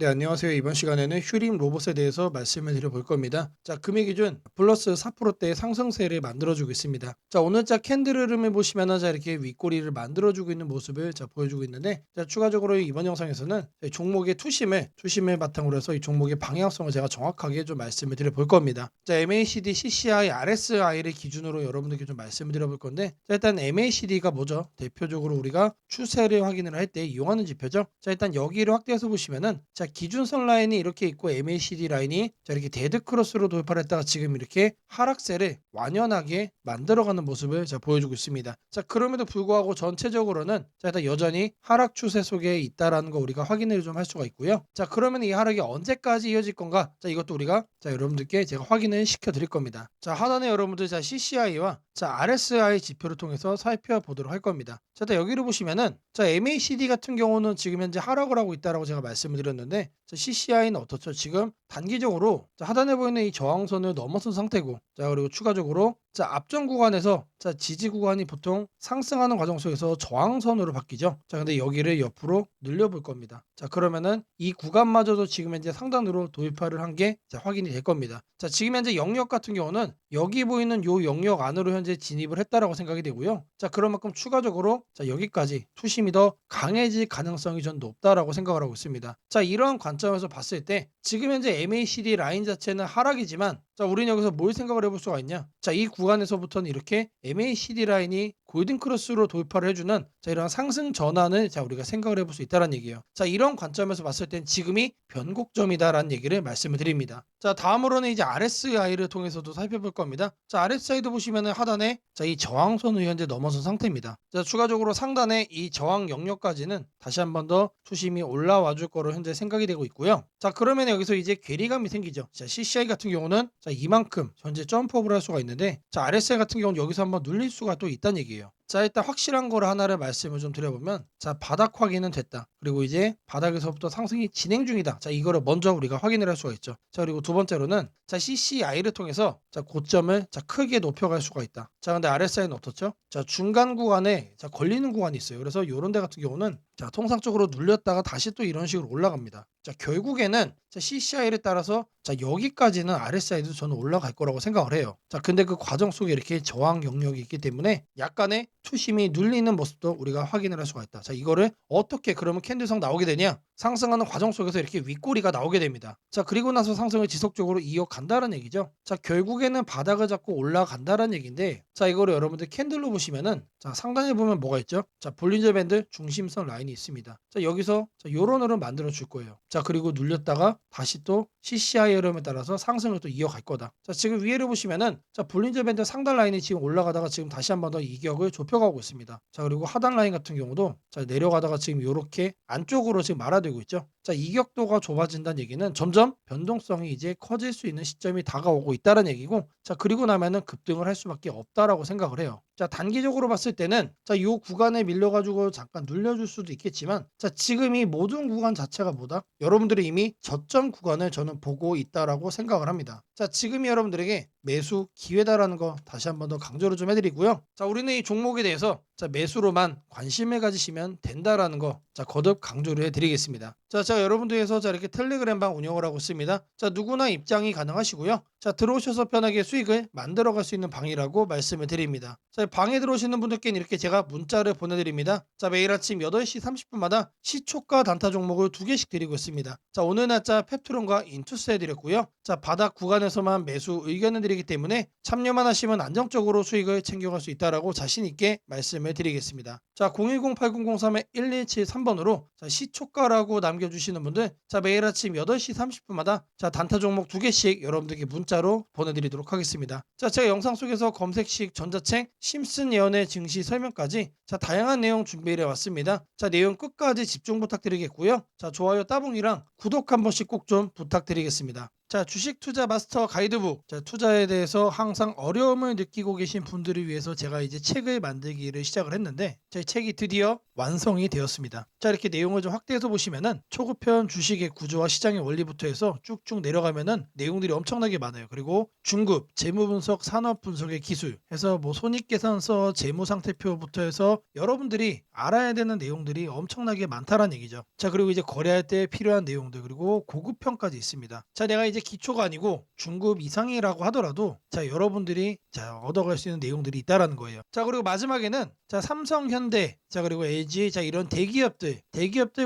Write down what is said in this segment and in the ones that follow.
네, 안녕하세요. 이번 시간에는 휴림 로봇에 대해서 말씀을 드려볼 겁니다. 자, 금일 기준 플러스 4%대 상승세를 만들어주고 있습니다. 자, 오늘자 캔들 흐름을 보시면은 자, 이렇게 윗꼬리를 만들어주고 있는 모습을 보여주고 있는데, 자, 추가적으로 이번 영상에서는 종목의 투심을 바탕으로 해서 이 종목의 방향성을 제가 정확하게 좀 말씀을 드려볼 겁니다. 자, MACD, CCI, RSI를 기준으로 여러분들께 좀 말씀을 드려볼 건데, 자, 일단 MACD가 뭐죠? 대표적으로 우리가 추세를 확인을 할 때 이용하는 지표죠. 자, 일단 여기를 확대해서 보시면은, 자, 기준선 라인이 이렇게 있고 MACD 라인이 자, 이렇게 데드 크로스로 돌파를 했다가 지금 이렇게 하락세를 완연하게 만들어가는 모습을 자, 보여주고 있습니다. 자, 그럼에도 불구하고 전체적으로는 자, 일단 여전히 하락 추세 속에 있다라는 거 우리가 확인을 좀 할 수가 있고요. 자, 그러면 이 하락이 언제까지 이어질 건가? 자, 이것도 우리가 자, 여러분들께 제가 확인을 시켜 드릴 겁니다. 자, 하단에 여러분들 자, CCI와 자, RSI 지표를 통해서 살펴보도록 할 겁니다. 자, 일단 여기를 보시면은 자, MACD 같은 경우는 지금 현재 하락을 하고 있다라고 제가 말씀을 드렸는데, 자, CCI는 어떻죠? 지금 단기적으로 자, 하단에 보이는 이 저항선을 넘어선 상태고, 자, 그리고 추가적으로 자, 앞전 구간에서 자, 지지 구간이 보통 상승하는 과정 속에서 저항선으로 바뀌죠. 자, 근데 여기를 옆으로 늘려볼 겁니다. 자, 그러면은 이 구간마저도 지금 현재 상단으로 돌파를 한 게 확인이 될 겁니다. 자, 지금 현재 영역 같은 경우는 여기 보이는 요 영역 안으로 현재 진입을 했다라고 생각이 되고요. 자, 그런 만큼 추가적으로 자, 여기까지 투심이 더 강해질 가능성이 전 높다라고 생각을 하고 있습니다. 자, 이러한 관점에서 봤을 때 지금 현재 MACD 라인 자체는 하락이지만, 자, 우리는 여기서 뭘 생각을 해볼 수가 있냐? 자, 이 구간에서부터는 이렇게 MACD 라인이 골든 크로스로 돌파를 해주는 자, 이런 상승 전환을 자, 우리가 생각을 해볼 수 있다는 얘기예요. 자, 이런 관점에서 봤을 땐 지금이 변곡점이다라는 얘기를 말씀을 드립니다. 자, 다음으로는 이제 RSI를 통해서도 살펴볼 겁니다. 자, RSI도 보시면은 하단에 자, 이 저항선을 현재 넘어선 상태입니다. 자, 추가적으로 상단에 이 저항 영역까지는 다시 한번 더 투심이 올라와 줄 거로 현재 생각이 되고 있고요. 자, 그러면 여기서 이제 괴리감이 생기죠. 자, CCI 같은 경우는 자, 이만큼 현재 점프업을 할 수가 있는데, 자, RSI 같은 경우는 여기서 한번 눌릴 수가 또 있다는 얘기예요. 자, 일단 확실한 거를 하나를 말씀을 좀 드려보면, 자, 바닥 확인은 됐다. 그리고 이제 바닥에서부터 상승이 진행 중이다. 자, 이거를 먼저 우리가 확인을 할 수가 있죠. 자, 그리고 두 번째로는 자, CCI를 통해서 자, 고점을 자, 크게 높여갈 수가 있다. 자, 근데 RSI는 어떻죠? 자, 중간 구간에 자, 걸리는 구간이 있어요. 그래서 요런 데 같은 경우는 자, 통상적으로 눌렸다가 다시 또 이런 식으로 올라갑니다. 자, 결국에는 자, CCI를 따라서 자, 여기까지는 RSI도 저는 올라갈 거라고 생각을 해요. 자, 근데 그 과정 속에 이렇게 저항 영역이 있기 때문에 약간의 투심이 눌리는 모습도 우리가 확인을 할 수가 있다. 자, 이거를 어떻게 그러면 캔들성 나오게 되냐? 상승하는 과정 속에서 이렇게 윗꼬리가 나오게 됩니다. 자, 그리고 나서 상승을 지속적으로 이어간다는 얘기죠. 자, 결국에는 바닥을 잡고 올라간다는 얘기인데, 자, 이거를 여러분들 캔들로 보시면은 자, 상단에 보면 뭐가 있죠? 자, 볼린저 밴드 중심선 라인이 있습니다. 자, 여기서 자, 요런 흐름 만들어 줄 거예요. 자, 그리고 눌렸다가 다시 또 CCI 흐름에 따라서 상승을 또 이어갈 거다. 자, 지금 위에를 보시면은 자, 볼린저 밴드 상단 라인이 지금 올라가다가 지금 다시 한 번 더 이격을 좁혀가고 있습니다. 자, 그리고 하단 라인 같은 경우도 자, 내려가다가 지금 요렇게 안쪽으로 지금 말아들고 있죠. 자, 이격도가 좁아진다는 얘기는 점점 변동성이 이제 커질 수 있는 시점이 다가오고 있다는 얘기고, 자, 그리고 나면은 급등을 할 수밖에 없다라고 생각을 해요. 자, 단기적으로 봤을 때는 자, 요 구간에 밀려가지고 잠깐 눌려줄 수도 있겠지만, 자, 지금 이 모든 구간 자체가 뭐다? 여러분들이 이미 저점 구간을 저는 보고 있다라고 생각을 합니다. 자, 지금이 여러분들에게 매수 기회다라는 거 다시 한번 더 강조를 좀 해드리고요. 자, 우리는 이 종목에 대해서 자, 매수로만 관심을 가지시면 된다라는 거 자, 거듭 강조를 해드리겠습니다. 자, 제가 여러분들에서 자, 이렇게 텔레그램방 운영을 하고 있습니다. 자, 누구나 입장이 가능하시고요. 자, 들어오셔서 편하게 수익을 만들어갈 수 있는 방이라고 말씀을 드립니다. 자, 방에 들어오시는 분들께는 이렇게 제가 문자를 보내드립니다. 자, 매일 아침 8시 30분마다 시초가 단타 종목을 2개씩 드리고 있습니다. 자, 오늘 날짜 펩트론과 인투스 해드렸고요. 자, 바닥 구간에서만 매수 의견을 드리기 때문에 참여만 하시면 안정적으로 수익을 챙겨갈 수 있다라고 자신 있게 말씀을 드리겠습니다. 자, 010-8003-1173번으로 자, 시초가라고 남겨주시는 분들 자, 매일 아침 8시 30분마다 자, 단타 종목 2개씩 여러분들께 문자로 보내드리도록 하겠습니다. 자, 제가 영상 속에서 검색식 전자책 심슨 예언의 증시 설명까지 자, 다양한 내용 준비해 왔습니다. 자, 내용 끝까지 집중 부탁드리겠고요. 자, 좋아요 따봉이랑 구독 한 번씩 꼭 좀 부탁드리겠습니다. 자, 주식 투자 마스터 가이드북. 자, 투자에 대해서 항상 어려움을 느끼고 계신 분들을 위해서 제가 이제 책을 만들기를 시작을 했는데, 제 책이 드디어 완성이 되었습니다. 자, 이렇게 내용을 좀 확대해서 보시면은 초급편 주식의 구조와 시장의 원리부터 해서 쭉쭉 내려가면은 내용들이 엄청나게 많아요. 그리고 중급, 재무 분석, 산업 분석의 기술 해서 뭐 손익계산서, 재무 상태표부터 해서 여러분들이 알아야 되는 내용들이 엄청나게 많다라는 얘기죠. 자, 그리고 이제 거래할 때 필요한 내용들, 그리고 고급편까지 있습니다. 자, 내가 이제 기초가 아니고 중급 이상이라고 하더라도 자, 여러분들이 자, 얻어갈 수 있는 내용들이 있다라는 거예요. 자, 그리고 마지막에는 자, 삼성, 현대, 자, 그리고 LG, 자, 이런 대기업들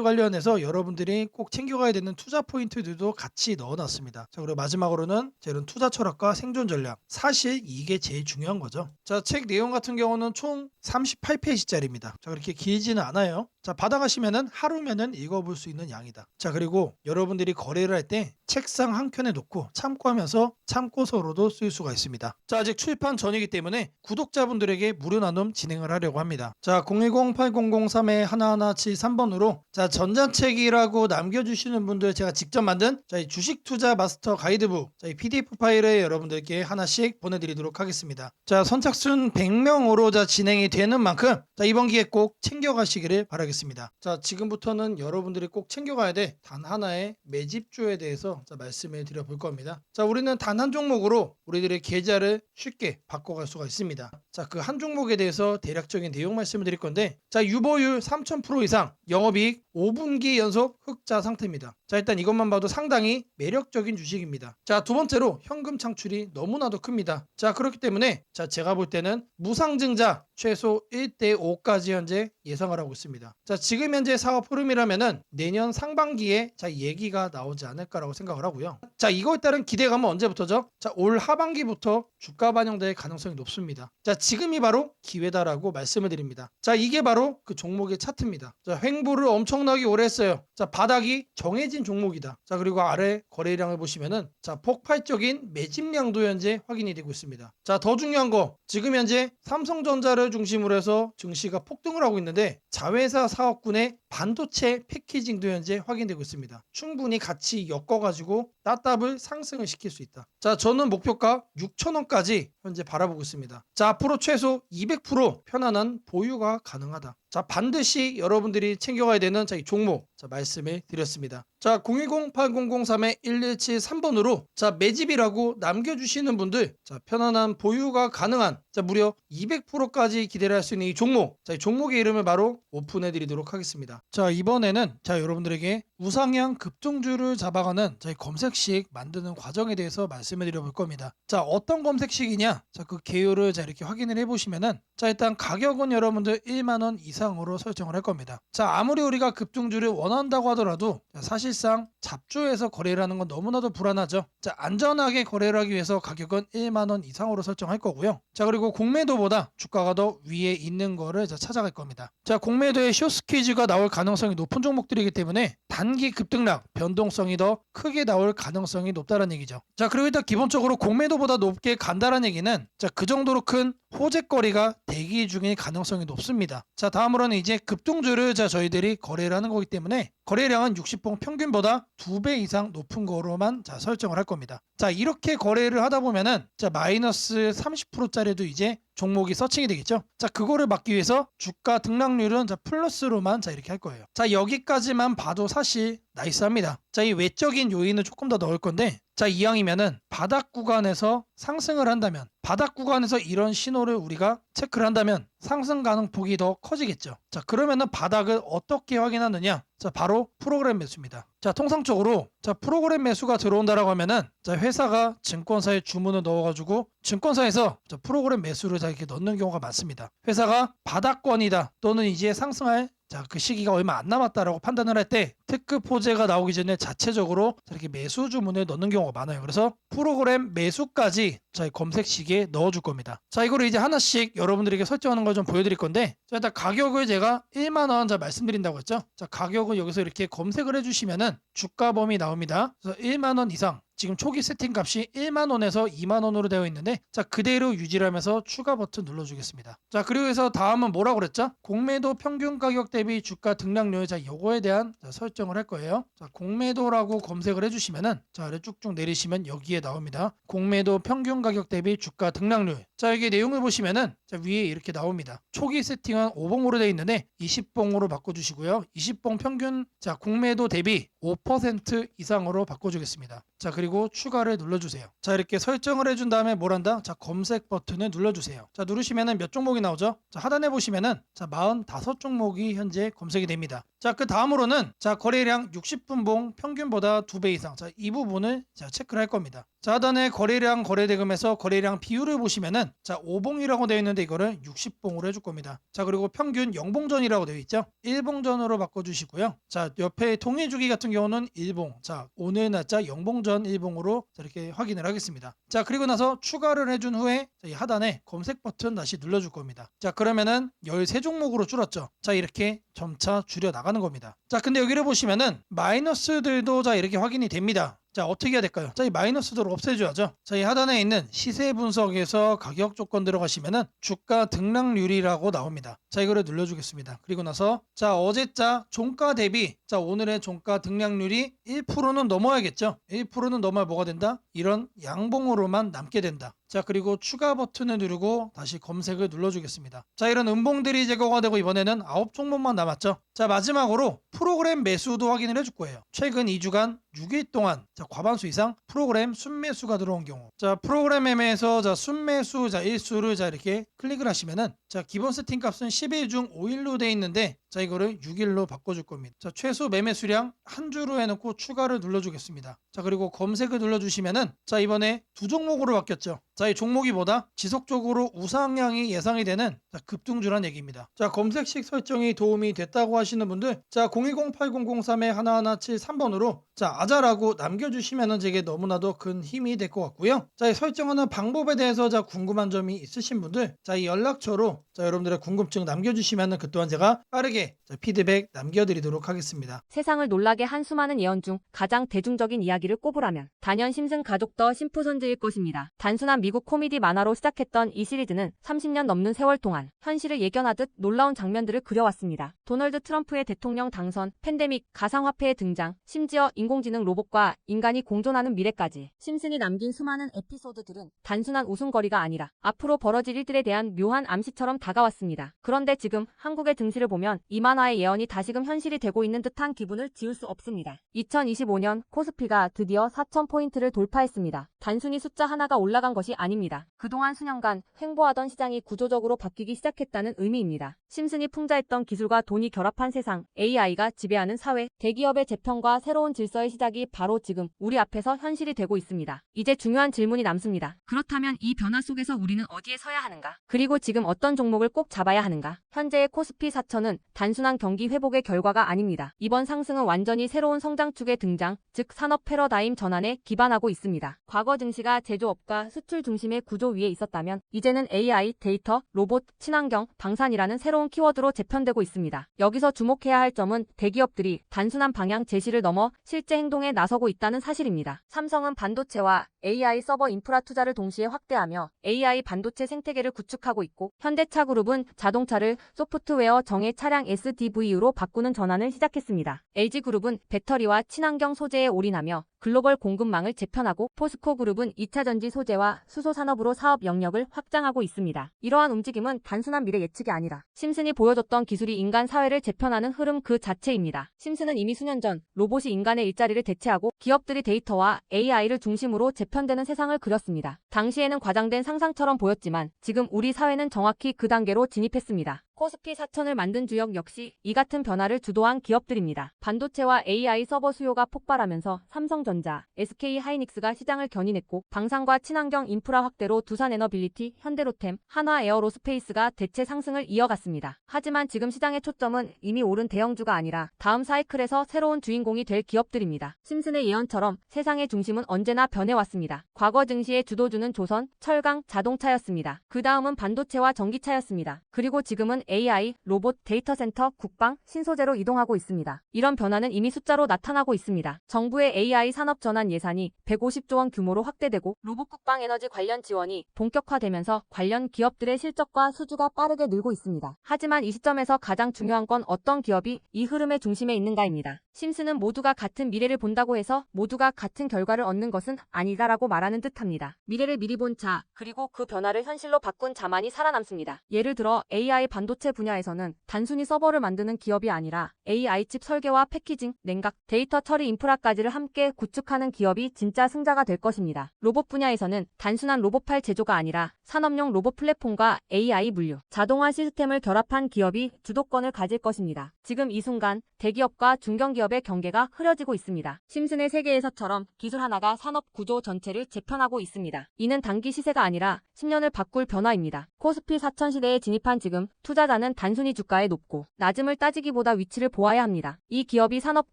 관련해서 여러분들이 꼭 챙겨가야 되는 투자 포인트들도 같이 넣어놨습니다. 자, 그리고 마지막으로는 자, 이런 투자 철학과 생존 전략. 사실 이게 제일 중요한 거죠. 자, 책 내용 같은 경우는 총 38페이지짜리입니다. 자, 그렇게 길지는 않아요. 자, 받아가시면은 하루면은 읽어볼 수 있는 양이다. 자, 그리고 여러분들이 거래를 할 때 책상 한 켠에 놓고 참고하면서 참고서로도 쓸 수가 있습니다. 자, 아직 출판 전이기 때문에 구독자분들에게 무료 나눔 진행을 하려고 합니다. 자, 010-8003-1173번으로 자, 전자책이라고 남겨주시는 분들 제가 직접 만든 자, 이 주식 투자 마스터 가이드북 자, 이 PDF 파일을 여러분들께 하나씩 보내드리도록 하겠습니다. 자, 선착순 100명으로 자, 진행이 되는 만큼 자, 이번 기회 꼭 챙겨가시기를 바라겠습니다. 자, 지금부터는 여러분들이 꼭 챙겨가야 돼 단 하나의 매집주에 대해서 자, 말씀을 드려볼 겁니다. 자, 우리는 단 한 종목으로 우리들의 계좌를 쉽게 바꿔갈 수가 있습니다. 자, 그 한 종목에 대해서 대략적인 내용 말씀을 드릴 건데 자, 유보율 3000% 이상, 영업이익 5분기 연속 흑자 상태입니다. 자, 일단 이것만 봐도 상당히 매력적인 주식입니다. 자, 두 번째로 현금 창출이 너무나도 큽니다. 자, 그렇기 때문에 자, 제가 볼 때는 무상증자 최소 1대5까지 현재 예상을 하고 있습니다. 자, 지금 현재 사업 흐름이라면은 내년 상반기에 자, 얘기가 나오지 않을까라고 생각을 하고요. 자, 이거에 따른 기대감은 언제부터죠? 자, 올 하반기부터 주가 반영될 가능성이 높습니다. 자, 지금이 바로 기회다라고 말씀을 드립니다. 자, 이게 바로 그 종목의 차트입니다. 자, 횡보를 엄청나게 오래 했어요. 자, 바닥이 정해진 종목이다. 자, 그리고 아래 거래량을 보시면은 자, 폭발적인 매집량도 현재 확인이 되고 있습니다. 자, 더 중요한 거 지금 현재 삼성전자를 중심으로 해서 증시가 폭등을 하고 있는데 자회사 사업군의 반도체 패키징도 현재 확인되고 있습니다. 충분히 같이 엮어가지고 따답을 상승을 시킬 수 있다. 자, 저는 목표가 6,000원까지 현재 바라보고 있습니다. 자, 앞으로 최소 200% 편안한 보유가 가능하다. 자, 반드시 여러분들이 챙겨가야 되는 자, 이 종목 자, 말씀을 드렸습니다. 자, 010-8003-1173번으로 자, 매집이라고 남겨주시는 분들 자, 편안한 보유가 가능한 자, 무려 200%까지 기대를 할 수 있는 이 종목 자, 이 종목의 이름을 바로 오픈해 드리도록 하겠습니다. 자, 이번에는 자, 여러분들에게 우상향 급등주를 잡아가는 자, 이 검색식 만드는 과정에 대해서 말씀을 드려볼 겁니다. 자, 어떤 검색식이냐? 자, 그 개요를 자, 이렇게 확인을 해보시면은 자, 일단 가격은 여러분들 1만원 이상으로 설정을 할 겁니다. 자, 아무리 우리가 급등주를 원한다고 하더라도 자, 사실상 잡주에서 거래를 하는 건 너무나도 불안하죠. 자, 안전하게 거래를 하기 위해서 가격은 1만원 이상으로 설정할 거고요. 자, 그리고 공매도보다 주가가 더 위에 있는 거를 자, 찾아갈 겁니다. 자, 공매도에 숏스퀴즈가 나올 가능성이 높은 종목들이기 때문에 단기 급등락 변동성이 더 크게 나올 가능성이 높다는 얘기죠. 자, 그리고 일단 기본적으로 공매도보다 높게 간다는 얘기는 자, 그 정도로 큰 호재거리가 대기 중일 가능성이 높습니다. 자, 다음으로는 이제 급등주를 자, 저희들이 거래를 하는 거기 때문에 거래량은 60봉 평균보다 2배 이상 높은 거로만 자, 설정을 할 겁니다. 자, 이렇게 거래를 하다 보면은 자, 마이너스 30%짜리도 이제 종목이 서칭이 되겠죠. 자, 그거를 막기 위해서 주가 등락률은 자, 플러스로만 자, 이렇게 할 거예요. 자, 여기까지만 봐도 사실 나이스합니다. 자, 이 외적인 요인을 조금 더 넣을 건데 자, 이왕이면은 바닥 구간에서 상승을 한다면 바닥 구간에서 이런 신호를 우리가 체크를 한다면 상승 가능폭이 더 커지겠죠. 자, 그러면은 바닥을 어떻게 확인하느냐? 자, 바로 프로그램 매수입니다. 자, 통상적으로 자, 프로그램 매수가 들어온다라고 하면은 자, 회사가 증권사에 주문을 넣어가지고 증권사에서 자, 프로그램 매수를 자, 이렇게 넣는 경우가 많습니다. 회사가 바닥권이다 또는 이제 상승할 자, 그 시기가 얼마 안 남았다라고 판단을 할 때 특급 호재가 나오기 전에 자체적으로 이렇게 매수 주문을 넣는 경우가 많아요. 그래서 프로그램 매수까지 자, 검색식에 넣어줄 겁니다. 자, 이거를 이제 하나씩 여러분들에게 설정하는 걸 좀 보여드릴 건데 자, 일단 가격을 제가 1만원 자, 말씀드린다고 했죠. 자, 가격을 여기서 이렇게 검색을 해주시면은 주가 범위 나옵니다. 그래서 1만원 이상 지금 초기 세팅 값이 1만 원에서 2만 원으로 되어 있는데 자 그대로 유지를 하면서 추가 버튼 눌러주겠습니다. 자 그리고 해서 다음은 뭐라고 그랬죠? 공매도 평균 가격 대비 주가 등락률 자 요거에 대한 설정을 할 거예요. 자 공매도라고 검색을 해주시면은 자 아래 쭉쭉 내리시면 여기에 나옵니다. 공매도 평균 가격 대비 주가 등락률. 자 여기 내용을 보시면은 자 위에 이렇게 나옵니다. 초기 세팅은 5봉으로 되어 있는데 20봉으로 바꿔주시고요. 20봉 평균 자 공매도 대비 5% 이상으로 바꿔주겠습니다. 자 그리고 추가를 눌러주세요. 자 이렇게 설정을 해준 다음에 뭘 한다? 자 검색 버튼을 눌러주세요. 자 누르시면은 몇 종목이 나오죠? 자 하단에 보시면은 자 45종목이 현재 검색이 됩니다. 자 그 다음으로는 자 거래량 60분봉 평균보다 2배 이상 자 이 부분을 자 체크를 할 겁니다. 자 하단에 거래량 거래대금에서 거래량 비율을 보시면은 자 5봉이라고 되어 있는데 이거를 60봉으로 해줄 겁니다. 자 그리고 평균 0봉전이라고 되어 있죠. 1봉전으로 바꿔주시고요. 자 옆에 통일주기 같은 경우는 1봉 자 오늘 날짜 0봉전 1봉으로 이렇게 확인을 하겠습니다. 자 그리고 나서 추가를 해준 후에 자, 이 하단에 검색 버튼 다시 눌러줄 겁니다. 자 그러면은 13종목으로 줄었죠. 자 이렇게 점차 줄여 나가는 겁니다. 자 근데 여기를 보시면은 마이너스들도 자 이렇게 확인이 됩니다. 자 어떻게 해야 될까요? 자 이 마이너스들을 없애줘야죠. 자 이 하단에 있는 시세 분석에서 가격 조건 들어가시면은 주가 등락률이라고 나옵니다. 자 이거를 눌러주겠습니다. 그리고 나서 자 어제자 종가 대비 자 오늘의 종가 등락률이 1%는 넘어야겠죠. 1%는 넘어야 뭐가 된다? 이런 양봉으로만 남게 된다. 자 그리고 추가 버튼을 누르고 다시 검색을 눌러주겠습니다. 자 이런 음봉들이 제거가 되고 이번에는 9종목만 남았죠. 자 마지막으로 프로그램 매수도 확인을 해줄 거예요. 최근 2주간 6일 동안 자 과반수 이상 프로그램 순매수가 들어온 경우 자 프로그램 매매에서 자 순매수 자 일수를 자 이렇게 클릭을 하시면은 자 기본 세팅 값은 10일 중 5일로 돼 있는데 자 이거를 6일로 바꿔줄 겁니다. 자 최소 매매 수량 한 주로 해놓고 추가를 눌러주겠습니다. 자 그리고 검색을 눌러주시면은 자 이번에 2종목으로 바뀌었죠. 자 이 종목이 뭐다? 지속적으로 우상향이 예상이 되는 자, 급등주란 얘기입니다. 자 검색식 설정이 도움이 됐다고 하시는 분들 자 010-8003-1173번으로 자 아자라고 남겨주시면은 제게 너무나도 큰 힘이 될 것 같고요. 자 이 설정하는 방법에 대해서 자 궁금한 점이 있으신 분들 자 이 연락처로 자 여러분들의 궁금증 남겨주시면은 그 또한 제가 빠르게 자, 피드백 남겨드리도록 하겠습니다. 세상을 놀라게 한 수많은 예언 중 가장 대중적인 이야기를 꼽으라면 단연 심슨 가족 더 심포선즈일 것입니다. 단순한 미국 코미디 만화로 시작했던 이 시리즈는 30년 넘는 세월 동안 현실을 예견하듯 놀라운 장면들을 그려왔습니다. 도널드 트럼프의 대통령 당선, 팬데믹, 가상화폐의 등장, 심지어 인공지능 로봇과 인간이 공존하는 미래까지 심슨이 남긴 수많은 에피소드들은 단순한 웃음거리가 아니라 앞으로 벌어질 일들에 대한 묘한 암시처럼 다가왔습니다. 그런데 지금 한국의 등실을 보면 이 만화의 예언이 다시금 현실이 되고 있는 듯한 기분을 지울 수 없습니다. 2025년 코스피가 드디어 4,000포인트를 돌파했습니다. 단순히 숫자 하나가 올라간 것이 아닙니다. 그동안 수년간 횡보하던 시장이 구조적으로 바뀌기 시작했다는 의미입니다. 심슨이 풍자했던 기술과 돈이 결합한 세상, AI가 지배하는 사회, 대기업의 재편과 새로운 질서의 시작이 바로 지금 우리 앞에서 현실이 되고 있습니다. 이제 중요한 질문이 남습니다. 그렇다면 이 변화 속에서 우리는 어디에 서야 하는가? 그리고 지금 어떤 종목을 꼭 잡아야 하는가? 현재의 코스피 4천은 단순한 경기 회복의 결과가 아닙니다. 이번 상승은 완전히 새로운 성장축의 등장, 즉 산업 패러다임 전환에 기반하고 있습니다. 과거 증시가 제조업과 수출 중심의 구조 위에 있었다면 이제는 AI, 데이터, 로봇, 친환경, 방산이라는 새로운 키워드로 재편되고 있습니다. 여기서 주목해야 할 점은 대기업들이 단순한 방향 제시를 넘어 실제 행동에 나서고 있다는 사실입니다. 삼성은 반도체와 AI 서버 인프라 투자를 동시에 확대하며 AI 반도체 생태계를 구축하고 있고 현대차 그룹은 자동차를 소프트웨어 정예 차량 SDV로 바꾸는 전환을 시작했습니다. LG그룹은 배터리와 친환경 소재에 올인하며 글로벌 공급망을 재편하고 포스코그룹은 2차전지 소재와 수소 산업으로 사업 영역을 확장하고 있습니다. 이러한 움직임은 단순한 미래 예측이 아니라 심슨이 보여줬던 기술이 인간 사회를 재편하는 흐름 그 자체입니다. 심슨은 이미 수년 전 로봇이 인간의 일자리를 대체하고 기업들이 데이터와 AI를 중심으로 재편되는 세상을 그렸습니다. 당시에는 과장된 상상처럼 보였지만 지금 우리 사회는 정확히 그 단계로 진입했습니다. 코스피 4천을 만든 주역 역시 이 같은 변화를 주도한 기업들입니다. 반도체와 AI 서버 수요가 폭발하면서 삼성전자, SK하이닉스가 시장을 견인했고 방산과 친환경 인프라 확대로 두산에너빌리티, 현대로템, 한화에어로스페이스가 대체 상승을 이어갔습니다. 하지만 지금 시장의 초점은 이미 오른 대형주가 아니라 다음 사이클에서 새로운 주인공이 될 기업들입니다. 심슨의 예언처럼 세상의 중심은 언제나 변해왔습니다. 과거 증시의 주도주는 조선, 철강, 자동차였습니다. 그 다음은 반도체와 전기차였습니다. 그리고 지금은 AI, 로봇, 데이터 센터, 국방, 신소재로 이동하고 있습니다. 이런 변화는 이미 숫자로 나타나고 있습니다. 정부의 AI 산업 전환 예산이 150조 원 규모로 확대되고 로봇 국방 에너지 관련 지원이 본격화되면서 관련 기업들의 실적과 수주가 빠르게 늘고 있습니다. 하지만 이 시점에서 가장 중요한 건 어떤 기업이 이 흐름의 중심에 있는가입니다. 심스는 모두가 같은 미래를 본다고 해서 모두가 같은 결과를 얻는 것은 아니다라고 말하는 듯합니다. 미래를 미리 본 자, 그리고 그 변화를 현실로 바꾼 자만이 살아남습니다. 예를 들어 AI 반도체 분야에서는 단순히 서버를 만드는 기업이 아니라 AI 칩 설계와 패키징, 냉각, 데이터 처리 인프라까지를 함께 구축하는 기업이 진짜 승자가 될 것입니다. 로봇 분야에서는 단순한 로봇팔 제조가 아니라 산업용 로봇 플랫폼과 AI 물류, 자동화 시스템을 결합한 기업이 주도권을 가질 것입니다. 지금 이 순간 대기업과 중견기업의 경계가 흐려지고 있습니다. 심슨의 세계에서처럼 기술 하나가 산업 구조 전체를 재편하고 있습니다. 이는 단기 시세가 아니라 10년을 바꿀 변화입니다. 코스피 4000 시대에 진입한 지금 투자자는 단순히 주가의 높고 낮음을 따지기보다 위치를 보아야 합니다. 이 기업이 산업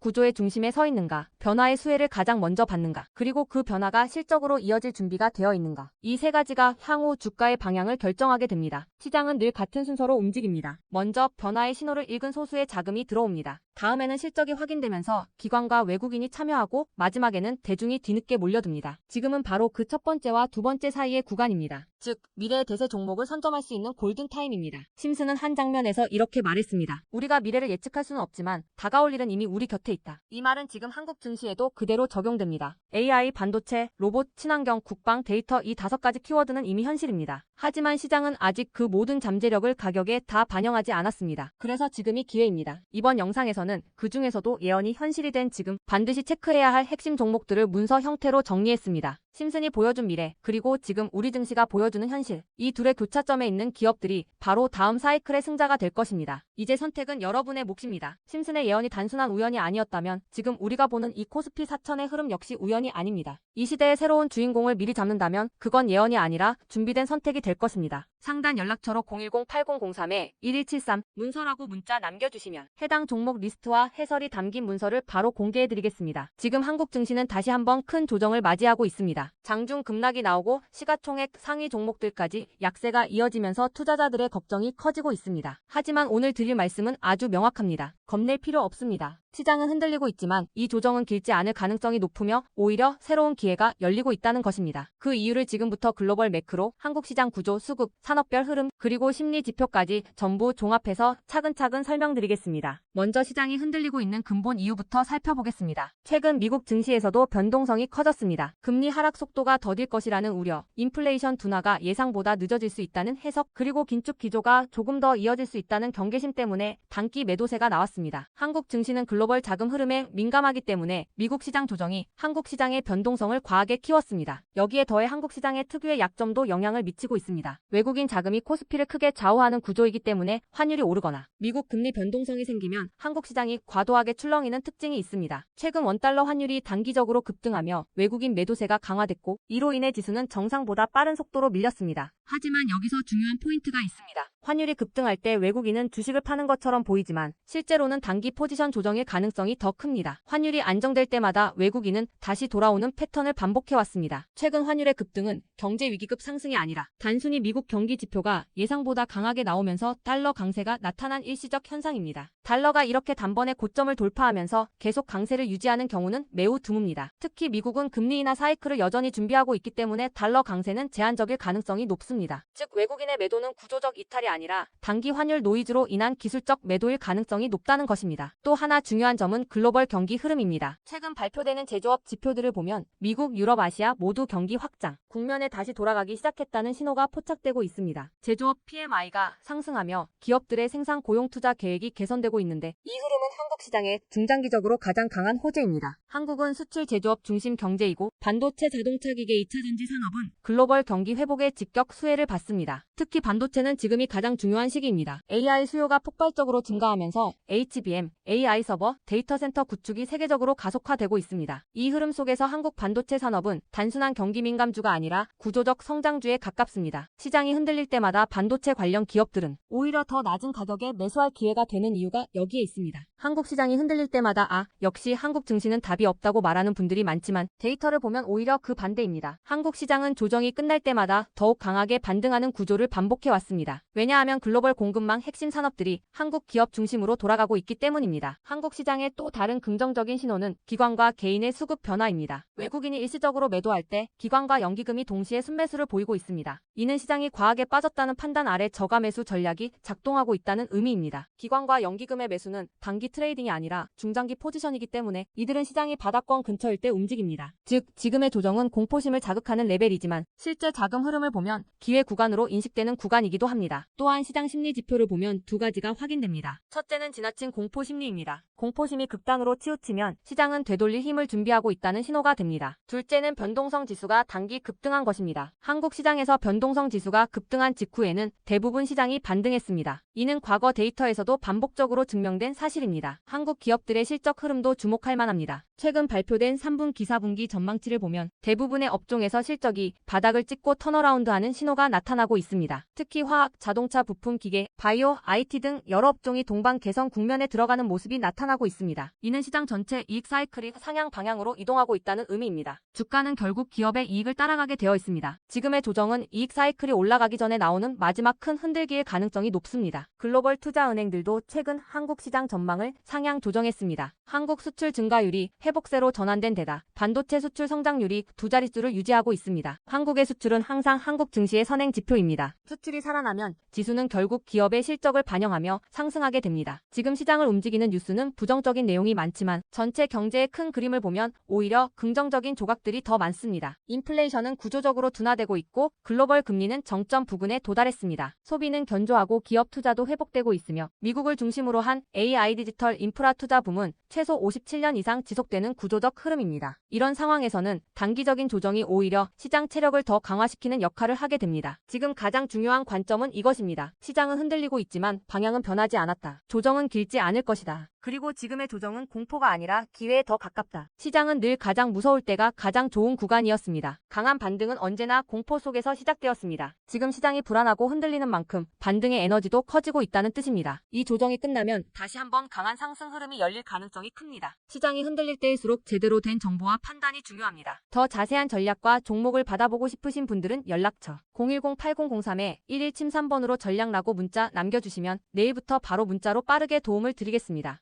구조의 중심에 서 있는가, 변화의 수혜를 가장 먼저 받는가, 그리고 그 변화가 실적으로 이어질 준비가 되어 있는가. 이 세 가지가 향후 주가의 방향을 결정하게 됩니다. 시장은 늘 같은 순서로 움직입니다. 먼저 변화의 신호를 읽은 소수의 자금이 들어옵니다. 다음에는 실적이 확인되면서 기관과 외국인이 참여하고 마지막에는 대중이 뒤늦게 몰려듭니다. 지금은 바로 그 첫 번째와 두 번째 사이의 구간입니다. 즉, 미래의 대세 종목을 선점할 수 있는 골든타임입니다. 심슨은 한 장면에서 이렇게 말했습니다. 우리가 미래를 예측할 수는 없지만 다가올 일은 이미 우리 곁에 있다. 이 말은 지금 한국 증시에도 그대로 적용됩니다. AI, 반도체, 로봇, 친환경, 국방, 데이터 이 5가지 키워드는 이미 현실입니다. 하지만 시장은 아직 그 모든 잠재력을 가격에 다 반영하지 않았습니다. 그래서 지금이 기회입니다. 이번 영상에서는 그 중에서도 예언이 현실이 된 지금 반드시 체크해야 할 핵심 종목들을 문서 형태로 정리했습니다. 심슨이 보여준 미래, 그리고 지금 우리 증시가 보여주는 현실. 이 둘의 교차점에 있는 기업들이 바로 다음 사이클의 승자가 될 것입니다. 이제 선택은 여러분의 몫입니다. 심슨의 예언이 단순한 우연이 아니었다면 지금 우리가 보는 이 코스피 4000의 흐름 역시 우연이 아닙니다. 이 시대의 새로운 주인공을 미리 잡는다면 그건 예언이 아니라 준비된 선택이 될 것입니다. 상단 연락처로 010-8003-1173 문서라고 문자 남겨주시면 해당 종목 리스트와 해설이 담긴 문서를 바로 공개해드리겠습니다. 지금 한국 증시는 다시 한번 큰 조정을 맞이하고 있습니다. 장중 급락이 나오고 시가총액 상위 종목들까지 약세가 이어지면서 투자자들의 걱정이 커지고 있습니다. 하지만 오늘 드릴 말씀은 아주 명확합니다. 겁낼 필요 없습니다. 시장은 흔들리고 있지만 이 조정은 길지 않을 가능성이 높으며 오히려 새로운 기회가 열리고 있다는 것입니다. 그 이유를 지금부터 글로벌 매크로, 한국 시장 구조, 수급, 산업별 흐름, 그리고 심리 지표까지 전부 종합해서 차근차근 설명드리겠습니다. 먼저 시장이 흔들리고 있는 근본 이유부터 살펴보겠습니다. 최근 미국 증시에서도 변동성이 커졌습니다. 금리 하락 속도가 더딜 것이라는 우려, 인플레이션 둔화가 예상보다 늦어질 수 있다는 해석, 그리고 긴축 기조가 조금 더 이어질 수 있다는 경계심 때문에 단기 매도세가 나왔습니다. 한국 증시는 글로벌 자금 흐름에 민감하기 때문에 미국 시장 조정이 한국 시장의 변동성을 과하게 키웠습니다. 여기에 더해 한국 시장의 특유의 약점도 영향을 미치고 있습니다. 외국인 자금이 코스피를 크게 좌우하는 구조이기 때문에 환율이 오르거나 미국 금리 변동성이 생기면 한국 시장이 과도하게 출렁이는 특징이 있습니다. 최근 원달러 환율이 단기적으로 급등하며 외국인 매도세가 강화됐고 이로 인해 지수는 정상보다 빠른 속도로 밀렸습니다. 하지만 여기서 중요한 포인트가 있습니다. 환율이 급등할 때 외국인은 주식을 파는 것처럼 보이지만 실제로는 단기 포지션 조정일 가능성이 더 큽니다. 환율이 안정될 때마다 외국인은 다시 돌아오는 패턴을 반복해왔습니다. 최근 환율의 급등은 경제 위기급 상승이 아니라 단순히 미국 경기 지표가 예상보다 강하게 나오면서 달러 강세가 나타난 일시적 현상입니다. 달러가 이렇게 단번에 고점을 돌파하면서 계속 강세를 유지하는 경우는 매우 드뭅니다. 특히 미국은 금리 인하 사이클을 여전히 준비하고 있기 때문에 달러 강세는 제한적일 가능성이 높습니다. 즉 외국인의 매도는 구조적 이탈이 아니라 단기 환율 노이즈로 인한 기술적 매도일 가능성이 높다는 것입니다. 또 하나 중요한 점은 글로벌 경기 흐름입니다. 최근 발표되는 제조업 지표들을 보면 미국, 유럽, 아시아 모두 경기 확장, 국면에 다시 돌아가기 시작했다는 신호가 포착되고 있습니다. 제조업 PMI가 상승하며 기업들의 생산 고용 투자 계획이 개선되고 있는데 이 흐름은 한국 시장에 중장기적으로 가장 강한 호재입니다. 한국은 수출 제조업 중심 경제이고 반도체, 자동차 기계, 2차전지 산업은 글로벌 경기 회복의 직격 수혜를 받습니다. 특히 반도체는 지금이 가장 중요한 시기입니다. AI 수요가 폭발적으로 증가하면서 HBM, AI 서버, 데이터 센터 구축이 세계적으로 가속화되고 있습니다. 이 흐름 속에서 한국 반도체 산업은 단순한 경기 민감주가 아니라 구조적 성장주에 가깝습니다. 시장이 흔들릴 때마다 반도체 관련 기업들은 오히려 더 낮은 가격에 매수할 기회가 되는 이유가 여기에 있습니다. 한국 시장이 흔들릴 때마다 역시 한국 증시는 답이 없다고 말하는 분들이 많지만 데이터를 보면 오히려 그 반대입니다. 한국 시장은 조정이 끝날 때마다 더욱 강하게 강하게 반등하는 구조를 반복해왔습니다. 왜냐하면 글로벌 공급망 핵심 산업들이 한국 기업 중심으로 돌아가고 있기 때문입니다. 한국 시장의 또 다른 긍정적인 신호는 기관과 개인의 수급 변화입니다. 외국인이 일시적으로 매도할 때 기관과 연기금이 동시에 순매수를 보이고 있습니다. 이는 시장이 과하게 빠졌다는 판단 아래 저가 매수 전략이 작동하고 있다는 의미입니다. 기관과 연기금의 매수는 단기 트레이딩이 아니라 중장기 포지션이기 때문에 이들은 시장이 바닥권 근처일 때 움직입니다. 즉, 지금의 조정은 공포심을 자극하는 레벨이지만 실제 자금 흐름을 보면 기회 구간으로 인식되는 구간이기도 합니다. 또한 시장 심리 지표를 보면 두 가지가 확인됩니다. 첫째는 지나친 공포 심리입니다. 공포심이 극단으로 치우치면 시장은 되돌릴 힘을 준비하고 있다는 신호가 됩니다. 둘째는 변동성 지수가 단기 급등한 것입니다. 한국 시장에서 변동성 지수가 급등한 직후에는 대부분 시장이 반등했습니다. 이는 과거 데이터에서도 반복적으로 증명된 사실입니다. 한국 기업들의 실적 흐름도 주목할 만합니다. 최근 발표된 3분기 4분기 전망치를 보면 대부분의 업종에서 실적이 바닥을 찍고 턴어라운드하는 신호가 나타나고 있습니다. 특히 화학, 자동차 부품, 기계, 바이오, IT 등 여러 업종이 동반 개선 국면에 들어가는 모습이 나타나고 있습니다. 이는 시장 전체 이익 사이클이 상향 방향으로 이동하고 있다는 의미입니다. 주가는 결국 기업의 이익을 따라가게 되어 있습니다. 지금의 조정은 이익 사이클이 올라가기 전에 나오는 마지막 큰 흔들기의 가능성이 높습니다. 글로벌 투자은행들도 최근 한국 시장 전망을 상향 조정했습니다. 한국 수출 증가율이 회복세로 전환된 데다 반도체 수출 성장률이 두 자릿수를 유지하고 있습니다. 한국의 수출은 항상 한국 증시의 선행 지표입니다. 수출이 살아나면 지수는 결국 기업의 실적을 반영하며 상승하게 됩니다. 지금 시장을 움직이는 뉴스는 부정적인 내용이 많지만 전체 경제의 큰 그림을 보면 오히려 긍정적인 조각들이 더 많습니다. 인플레이션은 구조적으로 둔화되고 있고 글로벌 금리는 정점 부근에 도달했습니다. 소비는 견조하고 기업 투자도 회복되고 있으며 미국을 중심으로 한 AI 디지털 인프라 투자 붐은 최소 57년 이상 지속되는 구조적 흐름입니다. 이런 상황에서는 단기적인 조정이 오히려 시장 체력을 더 강화시키는 역할을 하게 됩니다. 지금 가장 중요한 관점은 이것입니다. 시장은 흔들리고 있지만 방향은 변하지 않았다. 조정은 길지 않을 것이다. 그리고 지금의 조정은 공포가 아니라 기회에 더 가깝다. 시장은 늘 가장 무서울 때가 가장 좋은 구간이었습니다. 강한 반등은 언제나 공포 속에서 시작되었습니다. 지금 시장이 불안하고 흔들리는 만큼 반등의 에너지도 커지고 있다는 뜻입니다. 이 조정이 끝나면 다시 한번 강한 상승 흐름이 열릴 가능성이 큽니다. 시장이 흔들릴 때일수록 제대로 된 정보와 판단이 중요합니다. 더 자세한 전략과 종목을 받아보고 싶으신 분들은 연락처 010-8003-1173번으로 전략 라고 문자 남겨주시면 내일부터 바로 문자로 빠르게 도움을 드리겠습니다.